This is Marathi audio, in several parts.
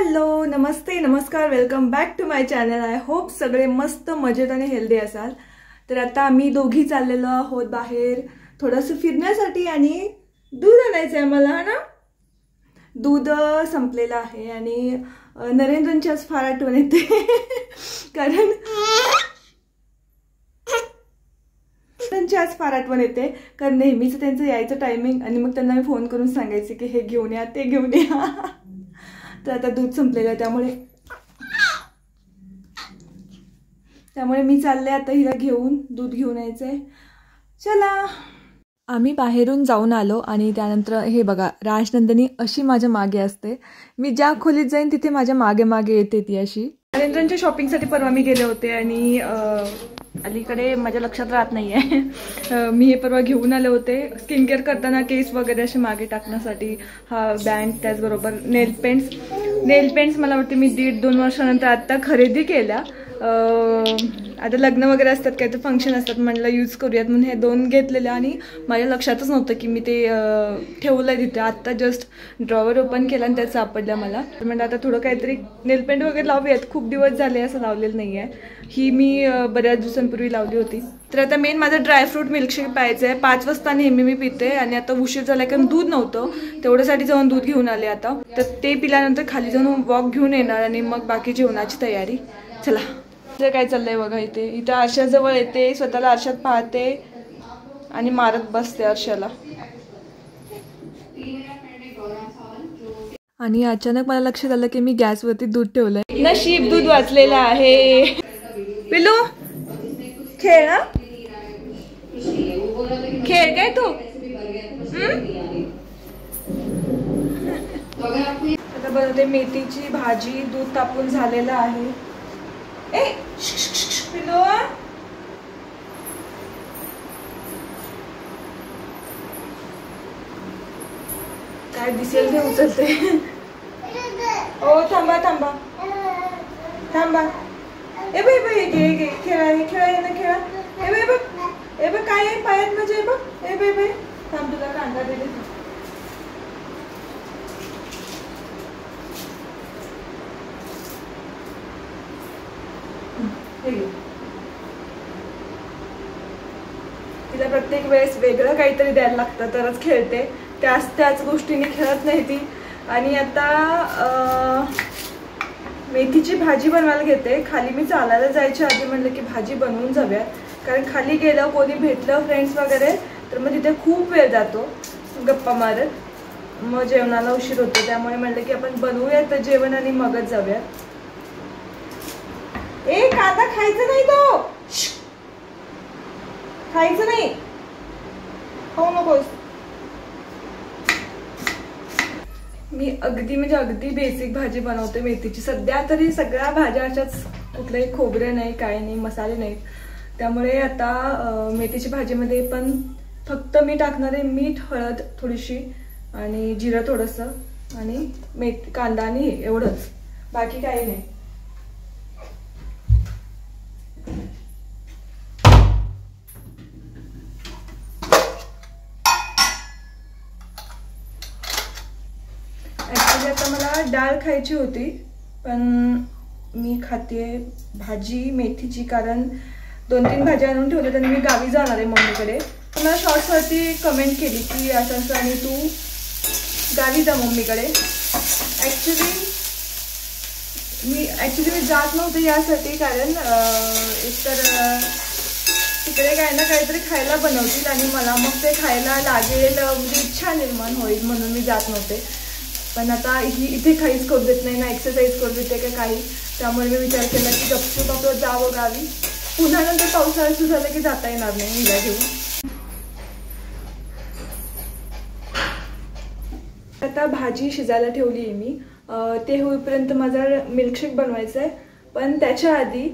हॅलो नमस्ते नमस्कार welcome back to my channel. I hope सगळे मस्त मजेत आणि हेल्दी असाल। तर आता आम्ही दोघी चाललेलो आहोत बाहेर थोडंसं फिरण्यासाठी आणि दूध आणायचं आहे मला, है ना। दूध संपलेलं आहे आणि नरेंद्रची आज फार आठवण येते कारण आज फार आठवण येते कारण नेहमीच त्यांचं यायचं टायमिंग आणि मग त्यांना मी फोन करून सांगायचे की हे घेऊन या ते घेऊन या। तर आता दूध संपलेलं आहे त्यामुळे मी चालले आता हिला घेऊन दूध घेऊन यायचंय। चला आम्ही बाहेरून जाऊन आलो आणि त्यानंतर हे बघा राजनंदिनी अशी माझ्या मागे असते। मी ज्या खोलीत जाईन तिथे माझ्या मागे मागे येते ती अशी। नरेंद्रच्या शॉपिंगसाठी परवा मी गेले होते आणि अलीकडे माझ्या लक्षात राहत नाहीये मी हे परवा घेऊन आले होते स्किन केअर करताना केस वगैरे असे मागे टाकण्यासाठी हा बँड, त्याचबरोबर नेल पेंट्स मला वाटते मी 1.5-2 वर्षानंतर आता खरेदी केल्या। आता लग्न वगैरे असतात काय तर फंक्शन असतात म्हणलं यूज करूयात म्हणून हे 2 घेतलेले आणि माझ्या लक्षातच नव्हतं की मी ते ठेवलंय तिथे। आता जस्ट ड्रॉवर ओपन केला आणि त्यात सापडलं मला। तर म्हणजे आता थोडं काहीतरी नेल पेंट वगैरे लावूयात, खूप दिवस झाले असं लावलेलं नाहीये। ही मी बऱ्याच दिवसांपूर्वी लावली होती। तर आता मेन माझं ड्रायफ्रूट मिल्कशेक प्यायचं आहे। 5 वाजता नेहमी मी पिते आणि आता उशीर झाला कारण दूध नव्हतं, तेवढ्यासाठी जाऊन दूध घेऊन आले आता। तर ते पिल्यानंतर खाली जाऊन वॉक घेऊन येणार आणि मग बाकी जेवणाची तयारी। चला काय चाललंय बघा, इथे आरशाजवळ येते, स्वतःला आरशात पाहते आणि मारत बसते आरशाला। आणि अचानक मला लक्षात आलं की मी गॅसवरती दूध ठेवलंय। नशीब दूध वाचलेलं आहे। पिलू खेळ ना, खेळ काय तू। आता बनवते मेथीची भाजी, दूध तापून झालेलं आहे। ए पिलू काय दिसेल ते उचलते। ओ थांबा थांबा थांबा, ए बाई बाई घे खेळा ना खेळा। ए बाई काय आहे पायात माझ्या, ए बाई थांब तुला कांदा दे। तिला प्रत्येक वेळेस वेगळं काहीतरी द्यायला लागतं तरच खेळते, त्याच गोष्टीने खेळत नाही ती। आणि आता मेथीची भाजी बनवायला घेते। खाली मी चालायला जायच्या आधी म्हणलं की भाजी बनवून जाऊया, कारण खाली गेलं कोणी भेटलं फ्रेंड्स वगैरे तर मग तिथे खूप वेळ जातो गप्पा मारत, मग जेवणाला उशीर होतो। त्यामुळे म्हणलं की आपण बनवूयात जेवण आणि मगच जाऊया। ए कांदा खायचं नाही, तो खायचं नाही, खाऊ नकोस। मी अगदी बेसिक भाजी बनवते मेथीची। सध्या तरी सगळ्या भाज्या अशाच, कुठलेही खोबरे नाही, काही नाही, मसाले नाहीत। त्यामुळे आता मेथीची भाजीमध्ये पण फक्त मी टाकणार आहे मीठ, हळद थोडीशी आणि जिरं थोडंसं आणि कांदा आणि एवढंच, बाकी काही नाही। आता मला डाळ खायची होती पण मी खाते भाजी मेथीची, कारण 2-3 भाज्या आणून ठेवल्या आणि मी गावी जाणार आहे मम्मीकडे। मला शॉर्ट्सवरती कमेंट केली की असं आणि तू गावी जा मम्मीकडे। ॲक्च्युली मी जात नव्हते यासाठी, कारण एकतर तिकडे काय ना काहीतरी खायला बनवतील आणि मला मग ते खायला लागेल म्हणजे इच्छा निर्माण होईल म्हणून मी जात नव्हते। पण आता ही इथे काहीच करू देत नाही ना, एक्सरसाइज करू देते का काही, त्यामुळे मी विचार केला की गपचूप आपलं जावं गावी। पुन्हा नंतर पावसाळा सुरू झाला की जाता येणार नाही हिला घेऊन। आता भाजी शिजायला ठेवली आहे मी, ते होईपर्यंत माझा मिल्कशेक बनवायचा आहे। पण त्याच्या आधी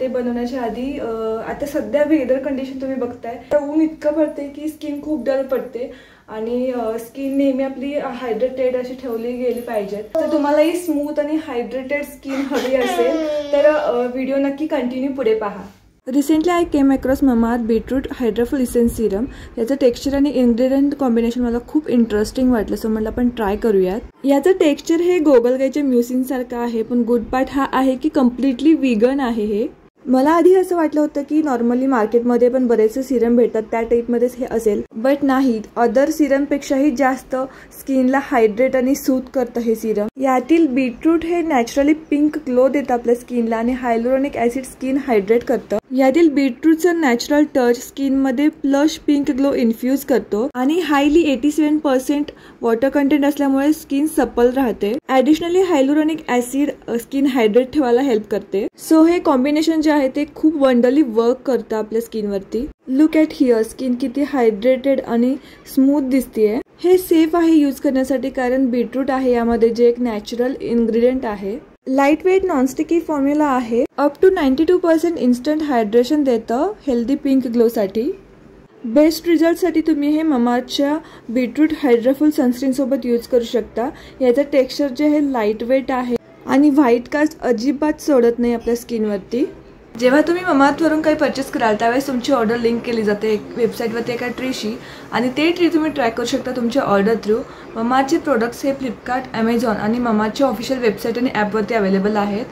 ते बनवण्याच्या आधी आता सध्या वेदर कंडिशन तुम्ही बघताय, ऊन इतकं पडते की स्किन खूप डल पडते आणि स्किन नेहमी आपली हायड्रेटेड अशी ठेवली गेली पाहिजे। तर तुम्हालाही स्मूथ आणि हायड्रेटेड स्किन हवी असेल तर व्हिडिओ नक्की कंटिन्यू पुढे पहा। Recently I came across Mamaearth beetroot hydraful essence serum. याचं टेक्स्चर आणि इन्ग्रेडियंट कॉम्बिनेशन मला खूप इंटरेस्टिंग वाटलं, सो म्हटलं आपण ट्राय करूयात. याचं टेक्स्चर हे गोगलगाईच्या म्युसिनसारखं आहे, पण गुड पार्ट हा आहे की कम्प्लिटली व्हीगन आहे हे. मला आधी असं वाटलं होतं की नॉर्मली मार्केटमध्ये पण बरेचसे सिरम भेटतात त्या टाईपमध्येच हे असेल, बट नाही. अदर सिरमपेक्षाही जास्त स्किनला हायड्रेट आणि सूट करतं हे सिरम. यातील बीटरूट हे नॅचरली पिंक ग्लो देतं आपल्या स्किनला आणि हायलोरॉनिक ऍसिड स्किन हायड्रेट करतं. यातील बीटरूटचं नॅचरल टच स्किनमध्ये प्लश पिंक ग्लो इन्फ्यूज करतो आणि हायली 87% वॉटर कंटेंट असल्यामुळे स्किन सपल राहते. Additionally hyaluronic acid skin hydrate ठेवायला हेल्प करते. सो हे कॉम्बिनेशन जे आहे ते खूप वंडरली वर्क करतं आपल्या स्किनवरती. लुक ॲट हिअर, स्किन किती हायड्रेटेड आणि स्मूथ दिसतीये. हे सेफ आहे यूज करण्यासाठी कारण बीटरूट आहे यामध्ये जे एक नॅचरल इन्ग्रेडियंट आहे. लाईट वेट नॉनस्टिकी फॉर्म्युला आहे. अप टू 92% इन्स्टंट हायड्रेशन देतं हेल्दी पिंक ग्लोसाठी. बेस्ट रिझल्टसाठी तुम्ही हे ममाअर्थच्या बीटरूट हायड्राफुल सनस्क्रीन सोबत यूज करू शकता. याचं टेक्स्चर जे हे लाईट वेट आहे आणि व्हाईट कास्ट अजिबात सोडत नाही आपल्या स्किनवरती. जेव्हा तुम्ही ममाअर्थवरून काही परचेस कराल त्यावेळेस तुमची ऑर्डर लिंक केली जाते वेबसाईटवरती एका ट्रीशी आणि ते ट्री तुम्ही ट्रॅक करू शकता तुमच्या ऑर्डर थ्रू. ममाअर्थचे प्रोडक्ट्स हे फ्लिपकार्ट, ॲमेझॉन आणि ममाअर्थच्या ऑफिशियल वेबसाईट आणि ॲपवरती अवेलेबल आहेत.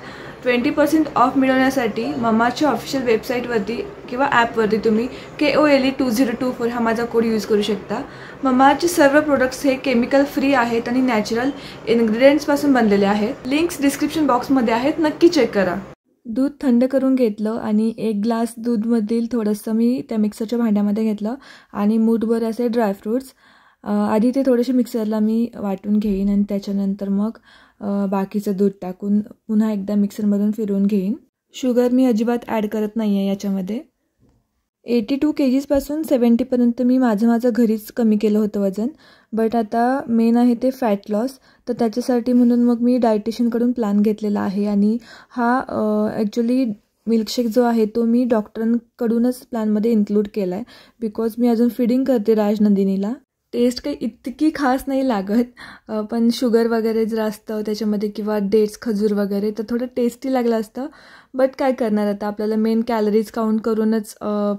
20% ऑफ मिळवण्यासाठी ममाअर्थच्या ऑफिशियल वेबसाईटवरती किंवा ॲपवरती तुम्ही KOLE2024 हा माझा कोड यूज करू शकता. ममाअर्थचे सर्व प्रोडक्ट्स हे केमिकल फ्री आहेत आणि नॅचरल इन्ग्रेडियंट्सपासून बनलेले आहेत. लिंक्स डिस्क्रिप्शन बॉक्समध्ये आहेत, नक्की चेक करा. दूध थंड करून घेतलं आणि 1 ग्लास दूधमधील थोडंसं मी त्या मिक्सरच्या भांड्यामध्ये घेतलं आणि मूठभर असे ड्रायफ्रूट्स. आधी ते थोडेसे मिक्सरला मी वाटून घेईन आणि त्याच्यानंतर मग बाकीचं दूध टाकून पुन्हा एकदा मिक्सरमधून फिरवून घेईन. शुगर मी अजिबात ॲड करत नाही आहे याच्यामध्ये. 82 kgsपासून 70पर्यंत मी माझं घरीच कमी केलं होतं वजन, बट आता मेन आहे ते फॅट लॉस. तर त्याच्यासाठी म्हणून मग मी डायटिशियनकडून प्लॅन घेतलेला आहे आणि हा ॲक्च्युली मिल्कशेक जो आहे तो मी डॉक्टरांकडूनच प्लॅनमध्ये इन्क्लूड केला आहे बिकॉज मी अजून फिडिंग करते राजनंदिनीला. टेस्ट काही इतकी खास नाही लागत, पण शुगर वगैरे जर असतं त्याच्यामध्ये किंवा डेट्स, खजूर वगैरे तर थोडं टेस्टी लागलं असतं. बट काय करणार आता, आपल्याला मेन कॅलरीज काउंट करूनच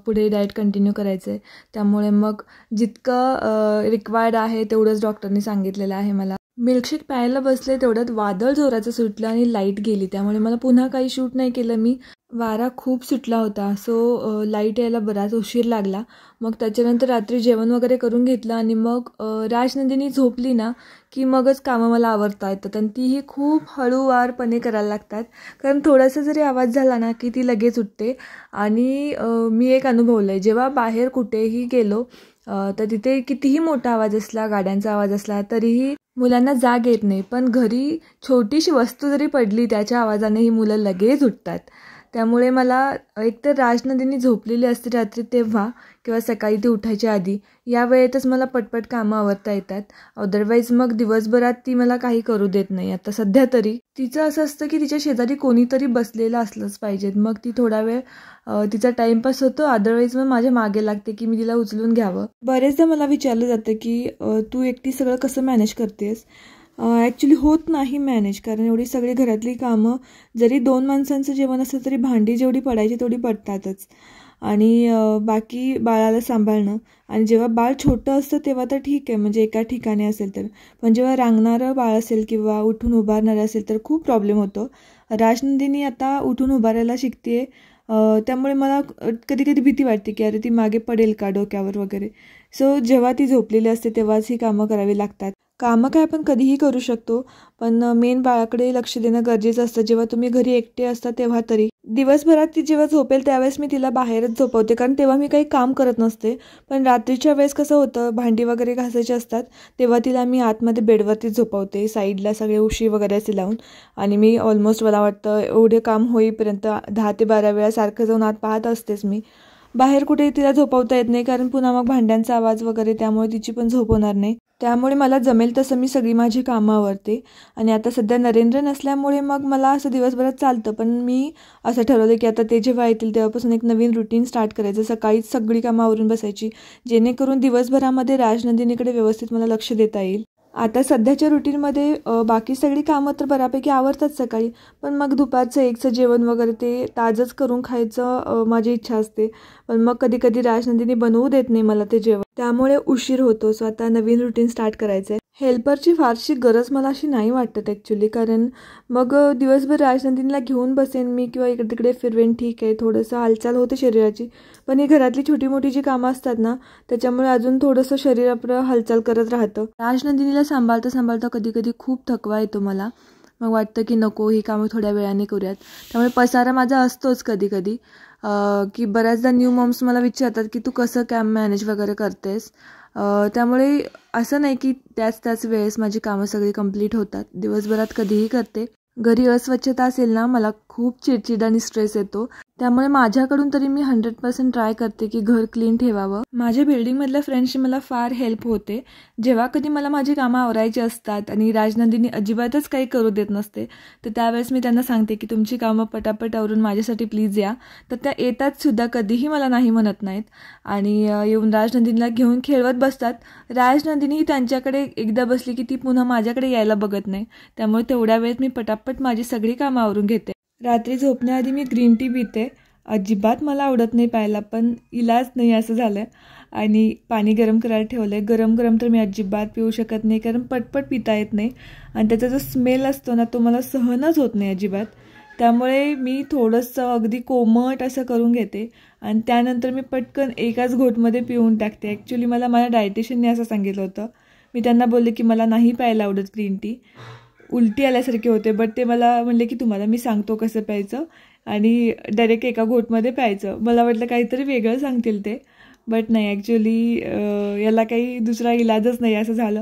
पुढे डाएट कंटिन्यू करायचं आहे. त्यामुळे मग जितकं रिक्वायर्ड आहे तेवढंच डॉक्टरनी सांगितलेलं आहे मला. मिल्कशेक प्यायला बसले तेवढ्यात वादळ जोराचं सुटलं आणि लाईट गेली, त्यामुळे मला पुन्हा काही शूट नाही केलं मी. वारा खूप सुटला होता, सो लाईट यायला बराच उशीर लागला. मग त्याच्यानंतर रात्री जेवण वगैरे करून घेतलं आणि मग राजनंदिनी झोपली ना की मगच कामं मला आवरता येतात आणि तीही खूप हळूवारपणे करायला लागतात कारण थोडासा जरी आवाज झाला ना की ती लगेच उठते. आणि मी एक अनुभवलं आहे, जेव्हा बाहेर कुठेही गेलो तर तिथे कितीही मोठा आवाज असला, गाड्यांचा आवाज असला तरीही मुलांना जाग येत नाही, पण घरी छोटीशी वस्तू जरी पडली त्याच्या आवाजाने ही मुलं लगेच उठतात. त्यामुळे मला एकतर राजनंदिनी झोपलेली असते रात्री तेव्हा किंवा सकाळी ती उठायच्या आधी, या वेळेतच मला पटपट कामं आवरता येतात. अदरवाईज मग दिवसभरात ती मला काही करू देत नाही. आता सध्या तरी तिचं असं असतं की तिच्या शेजारी कोणीतरी बसलेलं असलंच पाहिजेत, मग ती थोडा वेळ तिचा टाईमपास होतो. अदरवाईज मग माझ्या मागे लागते की मी तिला उचलून घ्यावं. बरेचदा मला विचारलं जातं की तू एकटी सगळं कसं मॅनेज करतेस. ॲक्च्युली होत नाही मॅनेज, कारण एवढी सगळी घरातली कामं, जरी 2 माणसांचं जेवण असलं तरी भांडी जेवढी पडायची तेवढी पडतातच आणि बाकी बाळाला सांभाळणं. आणि जेव्हा बाळ छोटं असतं तेव्हा तर ठीक आहे, म्हणजे एका ठिकाणी असेल तर, पण जेव्हा रांगणारं बाळ असेल किंवा उठून उभारणारं असेल तर खूप प्रॉब्लेम होतो. राजनंदिनी आता उठून उभारायला शिकते, त्यामुळे मला कधी कधी भीती वाटते की अरे ती मागे पडेल का डोक्यावर वगैरे. सो जेव्हा ती झोपलेली असते तेव्हाच ही कामं करावी लागतात. कामं काय आपण कधीही करू शकतो, पण मेन बाळाकडे लक्ष देणं गरजेचं असतं. जेव्हा तुम्ही घरी एकटे असता तेव्हा तरी. दिवसभरात ती जेव्हा झोपेल त्यावेळेस मी तिला बाहेरच झोपवते, कारण तेव्हा मी काही काम करत नसते. पण रात्रीच्या वेळेस कसं होतं, भांडी वगैरे घासायची असतात तेव्हा तिला मी आतमध्ये बेडवरतीच झोपवते, साईडला सगळे उशी वगैरे असे लावून. आणि मी ऑलमोस्ट मला वाटतं एवढे काम होईपर्यंत 10 ते 12 वेळा सारखं जाऊन आत पाहत असतेच मी. बाहेर कुठे तिला झोपवता येत नाही, कारण पुन्हा मग भांड्यांचा आवाज वगैरे, त्यामुळे तिची पण झोप होणार नाही. त्यामुळे मला जमेल तसं मी सगळी माझी कामं आवरते. आणि आता सध्या नरेंद्र नसल्यामुळे मग मला असं दिवसभरात चालतं, पण मी असं ठरवलं की आता ते जेव्हा येतील तेव्हापासून एक नवीन रुटीन स्टार्ट करायचं. सकाळीच सगळी कामं आवरून बसायची, जेणेकरून दिवसभरामध्ये राजनंदिनीकडे व्यवस्थित मला लक्ष देता येईल. आता सध्याच्या रुटीनमध्ये बाकी सगळी कामं तर बऱ्यापैकी आवरतात सकाळी, पण मग दुपारचं एकचं जेवण वगैरे ते ताजंच करून खायचं माझी इच्छा असते. पण मग कधी कधी राजनंदिनी बनवू देत नाही मला ते जेवण, त्यामुळे उशीर होतो. सो आता नवीन रुटीन स्टार्ट करायचं आहे. हेल्परची फारशी गरज मला अशी नाही वाटत ॲक्च्युली, कारण मग दिवसभर राजनंदिनीला घेऊन बसेन मी किंवा इकडे तिकडे फिरवेन, ठीक आहे, थोडंसं हालचाल होते शरीराची. पण ही घरातली छोटी मोठी जी कामं असतात ना, त्याच्यामुळे अजून थोडंसं शरीर आपलं हालचाल करत राहतं. राजनंदिनीला सांभाळता सांभाळता कधी कधी खूप थकवा येतो मला. मग वाटतं की नको, ही कामं थोड्या वेळाने करूयात. त्यामुळे पसारा माझा असतोच कधी कधी, की बऱ्याचदा न्यू मॉम्स मला विचारतात की तू कसं कॅम्प मॅनेज वगैरे करतेस. त्यामुळे असं नाही की त्याच वेळेस माझी कामं सगळी कंप्लीट होतात. दिवसभरात कधीही करते. घरी अस्वच्छता असेल ना, मला खूप चिडचिड आणि स्ट्रेस येतो. त्यामुळे माझ्याकडून तरी मी 100% ट्राय करते की घर क्लीन ठेवावं. माझ्या बिल्डिंगमधल्या फ्रेंड्सची मला फार हेल्प होते. जेव्हा कधी मला माझी कामं आवरायची असतात आणि राजनंदिनी अजिबातच काही करू देत नसते, तर त्यावेळेस मी त्यांना सांगते की तुमची कामं पटापट आवरून माझ्यासाठी प्लीज या. तर त्या येतात सुद्धा, कधीही मला नाही म्हणत नाहीत. आणि येऊन राजनंदिनीला घेऊन खेळवत बसतात. राजनंदिनी ही त्यांच्याकडे एकदा बसली की ती पुन्हा माझ्याकडे यायला बघत नाही. त्यामुळे तेवढ्या वेळेत मी पटापट माझी सगळी कामं आवरून घेते. रात्री झोपण्याआधी मी ग्रीन टी पिते. अजिबात मला आवडत नाही प्यायला, पण इलाज नाही असं झालं. आणि पाणी गरम करायला ठेवलं आहे. गरम गरम तर मी अजिबात पिऊ शकत नाही, कारण पटपट पिता येत नाही. आणि त्याचा जो स्मेल असतो ना, तो मला सहनच होत नाही अजिबात. त्यामुळे मी थोडंसं अगदी कोमट असं करून घेते आणि त्यानंतर मी पटकन एकाच घोटमध्ये पिऊन टाकते. ॲक्च्युली मला माझ्या डायटिशियनने असं सांगितलं होतं. मी त्यांना बोलले की मला नाही प्यायला आवडत ग्रीन टी, उलटी आल्यासारखे होते. बट ते मला म्हणले की तुम्हाला मी सांगतो कसं प्यायचं आणि डायरेक्ट एका घोटमध्ये प्यायचं. मला वाटलं काहीतरी वेगळं सांगतील ते, बट नाही, ॲक्च्युली याला काही दुसरा इलाजच नाही असं झालं.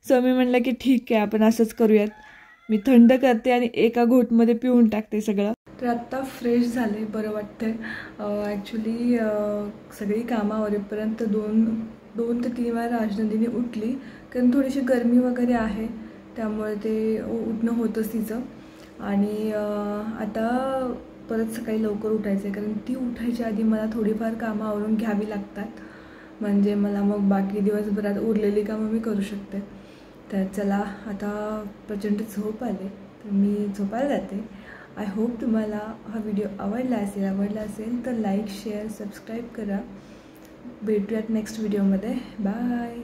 सो मी म्हटलं की ठीक आहे, आपण असंच करूयात. मी थंड करते आणि एका घोटमध्ये पिऊन टाकते सगळं. तर आत्ता फ्रेश झाले, बरं वाटतंय. ॲक्च्युली सगळी कामं आवरेपर्यंत 2 ते 3 वेळा राजनंदिनी उठली, कारण थोडीशी गरमी वगैरे आहे, त्यामुळे ते उठणं होतंच तिचं. आणि आता परत सकाळी लवकर उठायचं आहे, कारण ती उठायच्या आधी मला थोडीफार कामं आवरून घ्यावी लागतात. म्हणजे मला मग बाकी दिवसभरात उरलेली कामं मी करू शकते. तर चला, आता प्रचंड झोप आले, तर मी झोपायला जाते. आय होप तुम्हाला हा व्हिडिओ आवडला असेल तर लाईक, शेअर, सबस्क्राईब करा. भेटूयात नेक्स्ट व्हिडिओमध्ये. बाय.